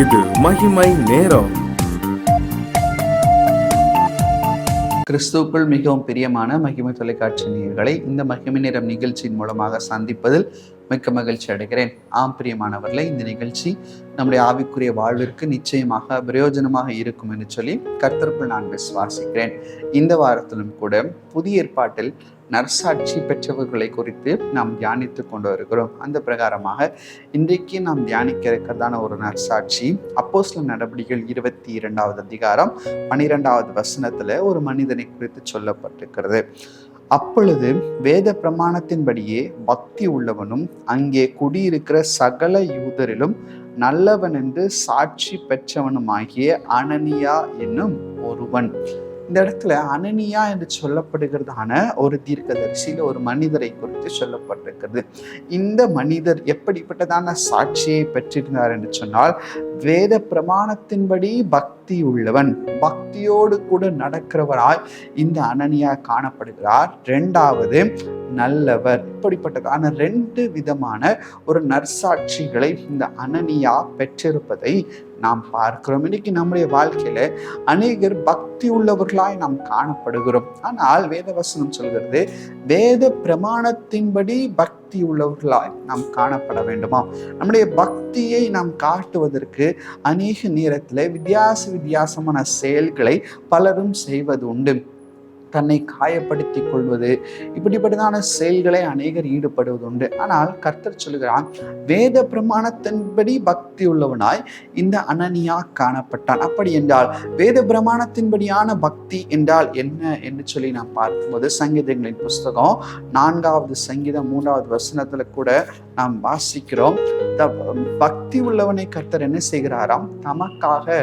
இது மகிமை நேரம். கிறிஸ்துவுக்குள் மிகவும் பிரியமான மகிமை தொலைக்காட்சி நேயர்களை இந்த மகிமை நேரம் நிகழ்ச்சியின் மூலமாக சந்திப்பதில் மிக்க மகிழ்ச்சி அடைகிறேன். பிரியமானவர்களே, இந்த நிகழ்ச்சி நம்முடைய ஆவிக்குரிய வாழ்விற்கு நிச்சயமாக பிரயோஜனமாக இருக்கும் என்று சொல்லி கர்த்தருக்குள் நான் விசுவாசிக்கிறேன். இந்த வாரத்திலும் கூட புதிய ஏற்பாட்டில் நற்சாட்சி பெற்றவர்களை குறித்து நாம் தியானித்து கொண்டு வருகிறோம். அந்த பிரகாரமாக இன்றைக்கு நாம் தியானிக்க இருக்கிறதான ஒரு நற்சாட்சி அப்போஸ்தலர் நடவடிக்கைகள் 22வது அதிகாரம் 12வது வசனத்துல ஒரு மனிதனை குறித்து சொல்லப்பட்டிருக்கிறது. அப்பொழுது வேத பிரமாணத்தின்படியே பக்தி உள்ளவனும் அங்கே குடியிருக்கிற சகல யூதரிலும் நல்லவன் என்று சாட்சி பெற்றவனுமாகிய அனனியா என்னும் ஒருவன். இந்த இடத்துல அனனியா என்று சொல்லப்படுகிறதான ஒரு தீர்க்கதரிசியில ஒரு மனிதரை குறித்து சொல்லப்பட்டிருக்கிறது. இந்த மனிதர் எப்படிப்பட்டதான சாட்சியை பெற்றிருந்தார் என்று சொன்னால், வேத பிரமாணத்தின்படி பக்தி உள்ளவன், பக்தியோடு கூட நடக்கிறவராய் இந்த அனனியா காணப்படுகிறார். இரண்டாவது நல்லவர். இப்படிப்பட்டதான 2 விதமான ஒரு நற்சாட்சிகளை இந்த அனனியா பெற்றிருப்பதை நாம் பார்க்கிறோம். இன்னைக்கு நம்முடைய வாழ்க்கையில அநேகர் பக்தி உள்ளவர்களாய் நாம் காணப்படுகிறோம். ஆனால் வேதவசனம் சொல்கிறது, வேத பிரமாணத்தின்படி பக்தி உள்ளவர்களாய் நாம் காணப்பட வேண்டுமா? நம்முடைய பக்தியை நாம் காட்டுவதற்கு அநேக நேரத்தில் வித்தியாசமான செயல்களை பலரும் செய்வது உண்டு. தன்னை காயப்படுத்திக் கொள்வது, இப்படிப்பட்டதான செயல்களை அநேகர் ஈடுபடுவது உண்டு. ஆனால் கர்த்தர் சொல்கிறான், வேத பிரமாணத்தின்படி பக்தி உள்ளவனாய் இந்த அனனியா காணப்பட்டான். அப்படி என்றால் வேத பிரமாணத்தின்படியான பக்தி என்றால் என்ன என்று சொல்லி நாம் பார்க்கும்போது, சங்கீதங்களின் புஸ்தகம் 4வது சங்கீதம் 3வது வசனத்துல கூட நாம் வாசிக்கிறோம், பக்தி உள்ளவனை கர்த்தர் என்ன செய்கிறாராம்? தமக்காக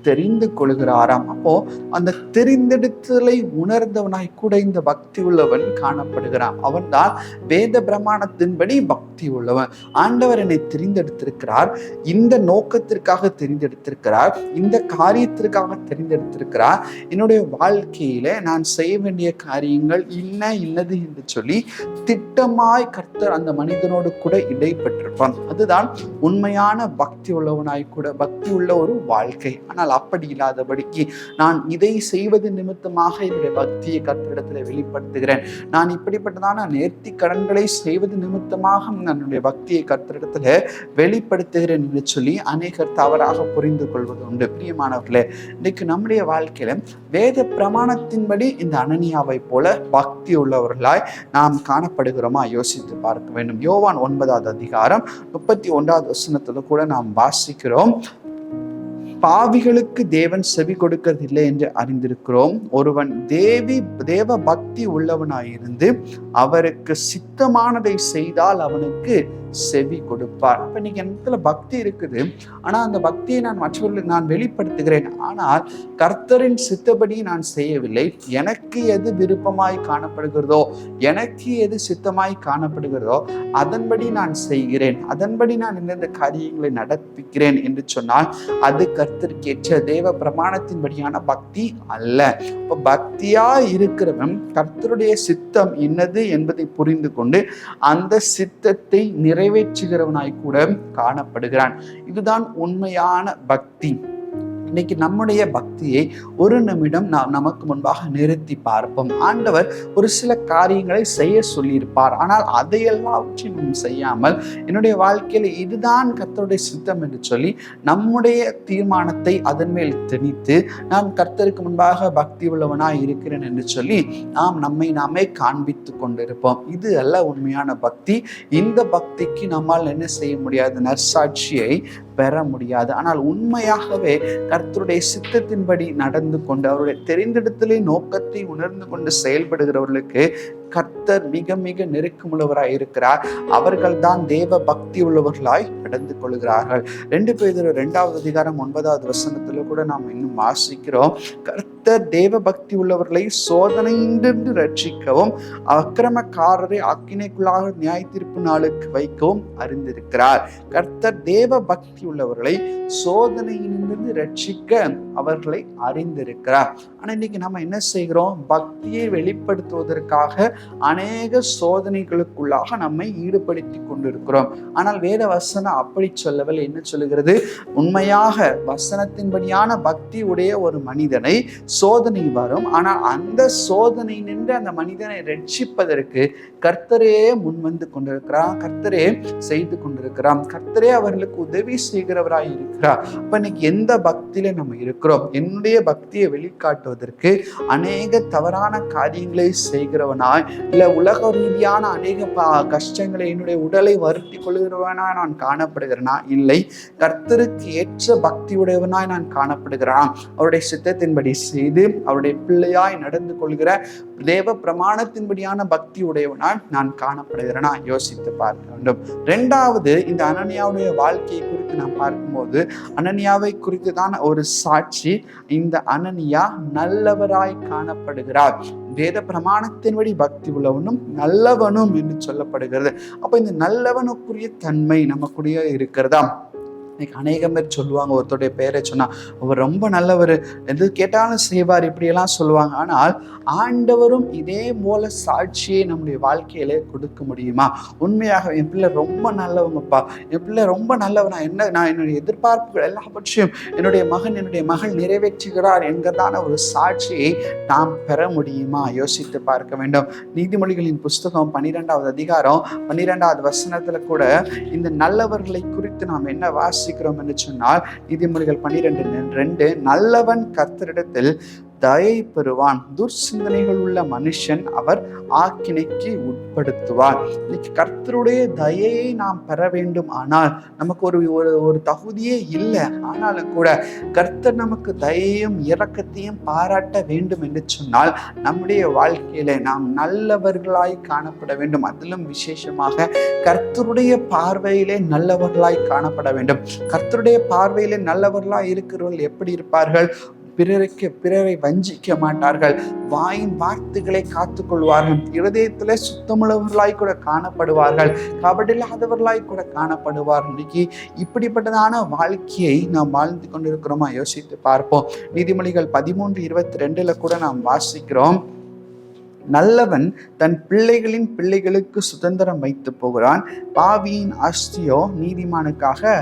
தெரிந்து கொள்கிறாராம். அப்போ அந்த தெரிந்தெடுத்தலை உணர்ந்தவனாய் கூட இந்த பக்தி உள்ளவன் காணப்படுகிறான். அவன் தான் வேத பிரமாணத்தின்படி பக்தி உள்ளவன். ஆண்டவர் என்னை தெரிந்தெடுத்திருக்கிறார், இந்த நோக்கத்திற்காக தெரிந்தெடுத்திருக்கிறார், இந்த காரியத்திற்காக தெரிந்தெடுத்திருக்கிறார். என்னுடைய வாழ்க்கையில நான் செய்ய வேண்டிய காரியங்கள் இன்னது என்று சொல்லி திட்டமாய் கர்த்தர் அந்த மனிதனோடு கூட இடைப்பட்டிருப்பான். அதுதான் உண்மையான பக்தி உள்ளவனாய் கூட பக்தி உள்ள ஒரு வாழ்க்கை. ஆனால் அப்படி இல்லாதபடிக்கு நான் இதை செய்வது நிமித்தமாக என்னுடைய பக்தியை கர்த்தரிடத்தில் வெளிப்படுத்துகிறேன், நான் இப்படிப்பட்டதான நேர்த்தி கடன்களை செய்வது நிமித்தமாக என்னுடைய பக்தியை கர்த்தரிடத்துல வெளிப்படுத்துகிறேன் என்று சொல்லி அநேகர் தவறாக புரிந்து கொள்வது உண்டு. பிரியமானவர்களே, இன்னைக்கு நம்முடைய வாழ்க்கையில வேத பிரமாணத்தின்படி இந்த அனனியாவை போல பக்தி உள்ளவர்களாய் நாம் காணப்படுகிறோமா யோசித்து பார்க்க வேண்டும். யோவான் 9வது அதிகாரம் 31வது வசனத்துல கூட நாம் வாசிக்கிறோம், பாவிகளுக்கு தேவன் செவி கொடுக்கறதில்லை என்று அறிந்திருக்கிறோம். ஒருவன் தேவ பக்தி உள்ளவனாயிருந்து அவருக்கு சித்தமானதை செய்தால் அவனுக்கு செவி கொடுப்பார். அப்ப இன்னைக்கு இடத்துல பக்தி இருக்குது, ஆனா அந்த பக்தியை நான் மற்றவர்களுக்கு நான் வெளிப்படுத்துகிறேன், ஆனால் கர்த்தரின் சித்தப்படி நான் செய்யவில்லை. எனக்கு எது விருப்பமாய் காணப்படுகிறதோ, எனக்கு எது சித்தமாய் காணப்படுகிறதோ அதன்படி நான் செய்கிறேன், அதன்படி நான் இந்த காரியங்களை நடப்பிக்கிறேன் என்று சொன்னால் அது கர்த்தருக்கேற்ற தேவ பிரமாணத்தின்படியான பக்தி அல்ல. இப்ப பக்தியா இருக்கிறவன் கர்த்தருடைய சித்தம் என்னது என்பதை புரிந்து கொண்டு அந்த சித்தத்தை நிறைவேற்றுகிறவனாய் கூட காணப்படுகிறான். இதுதான் உண்மையான பக்தி. இன்னைக்கு நம்முடைய பக்தியை ஒரு நிமிடம் நாம் நமக்கு முன்பாக நிறுத்தி பார்ப்போம். ஆண்டவர் ஒரு சில காரியங்களை செய்ய சொல்லியிருப்பார், ஆனால் அதையெல்லாவற்றையும் செய்யாமல் என்னுடைய வாழ்க்கையில இதுதான் கர்த்தருடைய சித்தம் என்று சொல்லி நம்முடைய தீர்மானத்தை அதன் மேல் திணித்து நான் கர்த்தருக்கு முன்பாக பக்தி உள்ளவனாய் இருக்கிறேன் என்று சொல்லி நாம் நம்மை நாமே காண்பித்து கொண்டிருப்போம். இது அல்ல உண்மையான பக்தி. இந்த பக்திக்கு நம்மால் என்ன செய்ய முடியாது? நற்சாட்சியை பெற முடியாது. ஆனால் உண்மையாகவே கர்த்தருடைய சித்தத்தின்படி நடந்து கொண்டு அவருடைய தெரிந்தெடுத்தலே நோக்கத்தை உணர்ந்து கொண்டு செயல்படுகிறவர்களுக்கு கர்த்தர் மிக மிக நெருக்கமுள்ளவராய் இருக்கிறார். அவர்கள் தான் தேவ பக்தி உள்ளவர்களாய் நடந்து கொள்கிறார்கள். 2 பேதுரு 2வது அதிகாரம் 9வது வசனத்துல கூட நாம் இன்னும் வாசிக்கிறோம், கர்த்தர் தேவ பக்தி உள்ளவர்களை சோதனையின்றி ரட்சிக்கவும் அக்கிரமக்காரரை ஆக்கினைக்குள்ளாக நியாய தீர்ப்பு நாளுக்கு வைக்கவும் அறிந்திருக்கிறார். கர்த்தர் தேவ பக்தி உள்ளவர்களை சோதனையிலிருந்து ரட்சிக்க அவர்களை அறிந்திருக்கிறார். ஆனா இன்னைக்கு நம்ம என்ன செய்கிறோம்? பக்தியை வெளிப்படுத்துவதற்காக அநேக சோதனைகளுக்குள்ளாக நம்மை ஈடுபடுத்தி கொண்டிருக்கிறோம். ஆனால் வேத வசனம் அப்படி சொல்லவில்லை. என்ன சொல்லுகிறது? உண்மையாக வசனத்தின்படியான பக்தி உடைய ஒரு மனிதனை சோதனை வரும், ஆனால் அந்த சோதனை நின்று அந்த மனிதனை ரட்சிப்பதற்கு கர்த்தரே முன்வந்து கொண்டிருக்கிறார், கர்த்தரே செய்து கொண்டிருக்கிறார், கர்த்தரே அவர்களுக்கு உதவி செய்கிறவராய் இருக்கிறார். அப்ப இன்னைக்கு எந்த பக்தியில நம்ம இருக்கிறோம்? என்னுடைய பக்தியை வெளிக்காட்டுவதற்கு அநேக தவறான காரியங்களை செய்கிறவனாய், இல்ல உலக ரீதியான அநேக கஷ்டங்களை என்னுடைய உடலை வருத்தி கொள்கிறவனாய் நான் காணப்படுகிறேனா? இல்லை, கர்த்தருக்கு ஏற்ற பக்தி உடையவனாய் நான் காணப்படுகிறான். அவருடைய சித்தத்தின்படி செய்து அவருடைய பிள்ளையாய் நடந்து கொள்கிற தேவ பிரமாணத்தின்படியான பக்தி உடையவனாய் நான் காணப்படுகிறேனா? யோசித்து பார்க்க வேண்டும். இரண்டாவது, இந்த அனனியாவுடைய வாழ்க்கையை குறித்து நாம் பார்க்கும்போது அனனியாவை குறித்து தான் ஒரு சாட்சி. இந்த அனனியா நல்லவராய் காணப்படுகிறார். வேத பிரமாணத்தின்படி பக்தி உள்ளவனும் நல்லவனும் என்று சொல்லப்படுகிறது. அப்ப இந்த நல்லவனுக்குரிய தன்மை நமக்குரிய இருக்கிறதா? இன்னைக்கு அநேகம் பேர் சொல்லுவாங்க, ஒருத்தருடைய பேரை சொன்னா அவர் ரொம்ப நல்லவர், எது கேட்டாலும் செய்வார், இப்படியெல்லாம் சொல்லுவாங்க. ஆனால் ஆண்டவரும் இதே போல சாட்சியை நம்முடைய வாழ்க்கையில கொடுக்க முடியுமா? உண்மையாக என் பிள்ளை ரொம்ப நல்லவங்கப்பா, என் பிள்ளை ரொம்ப நல்லவனா, நான் என்னுடைய எதிர்பார்ப்புகள் எல்லாவற்றையும் என்னுடைய மகன் என்னுடைய மகள் நிறைவேற்றுகிறார் என்கிறதான ஒரு சாட்சியை நாம் பெற முடியுமா? யோசித்து பார்க்க வேண்டும். நீதிமொழிகளின் புஸ்தகம் 12வது அதிகாரம் 12வது வசனத்துல கூட இந்த நல்லவர்களை குறித்து நாம் என்ன வாசிக்கிறோம் என்று சொன்னால், நீதிமொழிகள் 12:2, நல்லவன் கர்த்தரிடத்தில் தயை பெறுவான், துர்சிந்தனைகள் உள்ள மனுஷன் அவர் ஆக்கினைக்கு உட்படுத்துவார். இன்னைக்கு கர்த்தருடைய தயையை நாம் பெற வேண்டும். ஆனால் நமக்கு ஒரு தகுதியே இல்லை. ஆனாலும் கூட கர்த்தர் நமக்கு தயையும் இரக்கத்தையும் பாராட்ட வேண்டும் என்று சொன்னால் நம்முடைய வாழ்க்கையில நாம் நல்லவர்களாய் காணப்பட வேண்டும். அதிலும் விசேஷமாக கர்த்தருடைய பார்வையிலே நல்லவர்களாய் காணப்பட வேண்டும். கர்த்தருடைய பார்வையிலே நல்லவர்களாய் இருக்கிறவர்கள் எப்படி இருப்பார்கள்? பிறரை வஞ்சிக்க மாட்டார்கள், வாயின் வார்த்தைகளை காத்துக்கொள்வார்கள், இருதயத்திலே சுத்தமுள்ளவர்களாய் கூட காணப்படுவார்கள், கபடில்லாதவர்களாய் கூட காணப்படுவார்கள். இன்னைக்கு இப்படிப்பட்டதான வாழ்க்கையை நாம் வாழ்ந்து கொண்டிருக்கிறோமா? யோசித்து பார்ப்போம். நீதிமொழிகள் 13:22 கூட நாம் வாசிக்கிறோம், நல்லவன் தன் பிள்ளைகளின் பிள்ளைகளுக்கு சுதந்திரம் வைத்து போகிறான், பாவியின் ஆஸ்தியோ நீதிமானுக்காக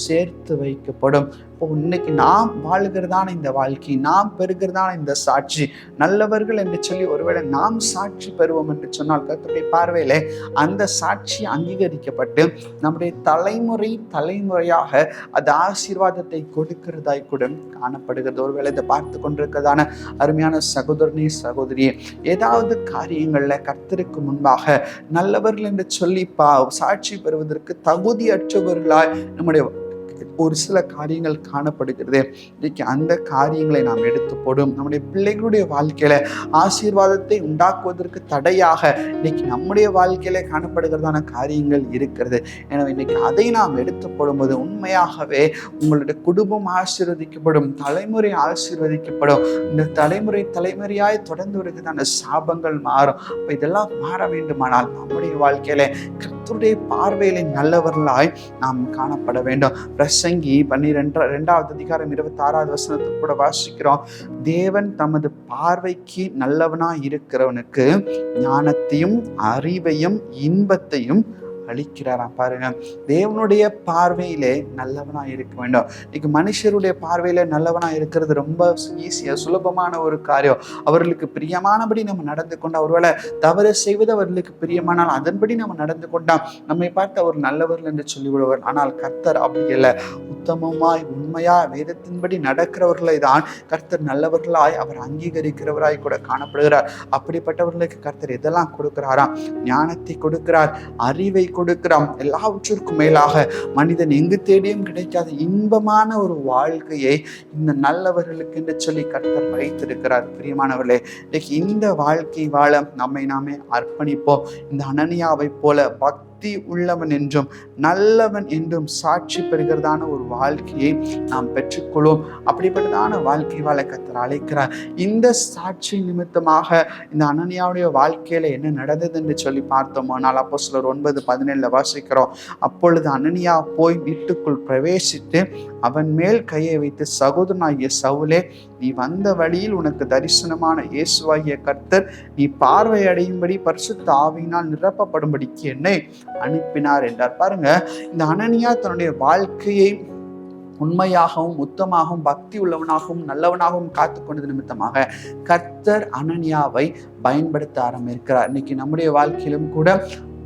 சேர்த்து வைக்கப்படும். இப்போ இன்னைக்கு நாம் வாழ்கிறதான இந்த வாழ்க்கை, நாம் பெறுகிறதான இந்த சாட்சி, நல்லவர்கள் என்று சொல்லி ஒருவேளை நாம் சாட்சி பெறுவோம் என்று சொன்னால் கர்த்தருடைய பார்வையில அந்த சாட்சி அங்கீகரிக்கப்பட்டு நம்முடைய தலைமுறையாக அது ஆசீர்வாதத்தை கொடுக்கிறதாய் கூட காணப்படுகிறது. ஒருவேளை இதை பார்த்து கொண்டிருக்கிறதான அருமையான சகோதரனே சகோதரியே, ஏதாவது காரியங்கள்ல கர்த்தருக்கு முன்பாக நல்லவர்கள் என்று சொல்லி சாட்சி பெறுவதற்கு தகுதியற்றவர்களாய் நம்முடைய ஒரு சில காரியங்கள் காணப்படுகிறது. இன்னைக்கு அந்த காரியங்களை நாம் எடுத்து போடும் நம்முடைய பிள்ளைகளுடைய வாழ்க்கையில ஆசீர்வாதத்தை உண்டாக்குவதற்கு தடையாக இன்னைக்கு நம்முடைய வாழ்க்கையில காணப்படுகிறதான காரியங்கள் இருக்கிறது. எனவே இன்னைக்கு அதை நாம் எடுத்து போடும்போது உண்மையாகவே உங்களுடைய குடும்பம் ஆசீர்வதிக்கப்படும், தலைமுறை ஆசீர்வதிக்கப்படும். இந்த தலைமுறையாய் தொடர்ந்து வருகிறதான சாபங்கள் மாறும். அப்ப இதெல்லாம் மாற வேண்டுமானால் நம்முடைய வாழ்க்கையில கர்த்தருடைய பார்வையில நல்லவர்களாய் நாம் காணப்பட வேண்டும். பிரசங்கி 12வது அதிகாரம் 26வது வசனத்தில் கூட வாசிக்கிறோம், தேவன் தமது பார்வைக்கு நல்லவனாய் இருக்கிறவனுக்கு ஞானத்தையும் அறிவையும் இன்பத்தையும் அளிக்கிறாராம். பாருங்க, தேவனுடைய பார்வையிலே நல்லவனா இருக்க வேண்டும். இன்னைக்கு மனுஷருடைய பார்வையில நல்லவனா இருக்கிறது ரொம்ப ஈஸியா சுலபமான ஒரு காரியம். அவர்களுக்கு பிரியமானபடி நம்ம நடந்து கொண்டா, ஒருவேளை தவறு செய்வது அவர்களுக்கு பிரியமானால் அதன்படி நம்ம நடந்து கொண்டா நம்மை பார்த்து அவர் நல்லவர்கள் என்று சொல்லிவிடுவார். ஆனால் கர்த்தர் அப்படி இல்லை. உத்தமமாய் உண்மையா வேதத்தின்படி நடக்கிறவர்களை தான் கர்த்தர் நல்லவர்களாய் அவர் அங்கீகரிக்கிறவராய் கூட காணப்படுகிறார். அப்படிப்பட்டவர்களுக்கு கர்த்தர் எதெல்லாம் கொடுக்கிறாராம்? ஞானத்தை கொடுக்கிறார், அறிவை கொடுக்கிறான். எல்லாவற்றிற்கும் மேலாக மனிதன் எங்கு தேடியும் கிடைக்காத இன்பமான ஒரு வாழ்க்கையை இந்த நல்லவர்களுக்கு என்று சொல்லி கர்த்தர் வைத்திருக்கிறார். பிரியமானவர்களே, இன்னைக்கு இந்த வாழ்க்கை வாழ நம்மை நாமே அர்ப்பணிப்போம். இந்த அனனியாவை போல பக்தி உள்ளவன் என்றும் நல்லவன் என்றும் சாட்சி பெறுகிறதான ஒரு வாழ்க்கையை நாம் பெற்றுக்கொள்வோம். அப்படிப்பட்டதான வாழ்க்கை வாழ கர்த்தர் அழைக்கிறார். இந்த சாட்சி நிமித்தமாக இந்த அனனியாவுடைய வாழ்க்கையில என்ன நடந்தது என்று சொல்லி பார்த்தோமானால் அப்போஸ்தலர் 9:17 வாசிக்கிறோம், அப்பொழுது அனனியா போய் வீட்டுக்குள் பிரவேசித்து அவன் மேல் கையை வைத்து, சகோதரனாகிய சவுலே, நீ வந்த வழியில் உனக்கு தரிசனமான இயேசுவாகிய கர்த்தர் நீ பார்வை அடையும்படி பரிசுத்த ஆவியினால் நிரப்பப்படும்படிக்கு என்னை அனுப்பினார் என்றார். பாருங்க, இந்த அனனியா தன்னுடைய வாழ்க்கையை உண்மையாகவும் உத்தமாகவும் பக்தி உள்ளவனாகவும் நல்லவனாகவும் காத்து கொண்டது நிமித்தமாக கர்த்தர் அனனியாவை பயன்படுத்த ஆரம்பிக்கிறார். இன்னைக்கு நம்முடைய வாழ்க்கையிலும் கூட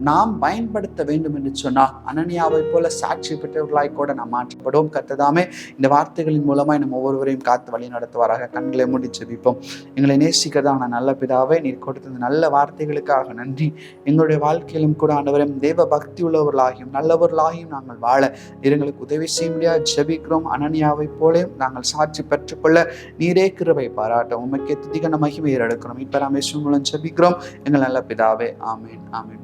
நாம் பயன்படுத்த வேண்டும் என்று சொன்னால் அனனியாவை போல சாட்சி பெற்றவர்களாய் கூட நாம் மாற்றப்படுவோம். கர்த்ததாமே இந்த வார்த்தைகளின் மூலமாய் நம்ம ஒவ்வொருவரையும் காத்து வழி நடத்துவாராக. கண்களை மூடி ஜெபிப்போம். எங்களை நேசிக்கிறதான நல்ல பிதாவே, நீர் கொடுத்த நல்ல வார்த்தைகளுக்காக நன்றி. எங்களுடைய வாழ்க்கையிலும் கூட ஆண்டவரே, தேவ பக்தி உள்ளவர்களாகியும் நல்லவர்களாகியும் நாங்கள் வாழ எங்களுக்கு உதவி செய்ய முடியாது ஜெபிக்கிறோம். அனனியாவை போல நாங்கள் சாட்சி பெற்றுக்கொள்ள நீரே கிருபை பாராட்ட உமக்கே துதிகன மகிமையை எடுக்கிறோம். இப்ப ராமேஸ்வரம் மூலம் ஜெபிக்கிறோம் எங்கள் நல்ல பிதாவே. ஆமேன், ஆமேன்.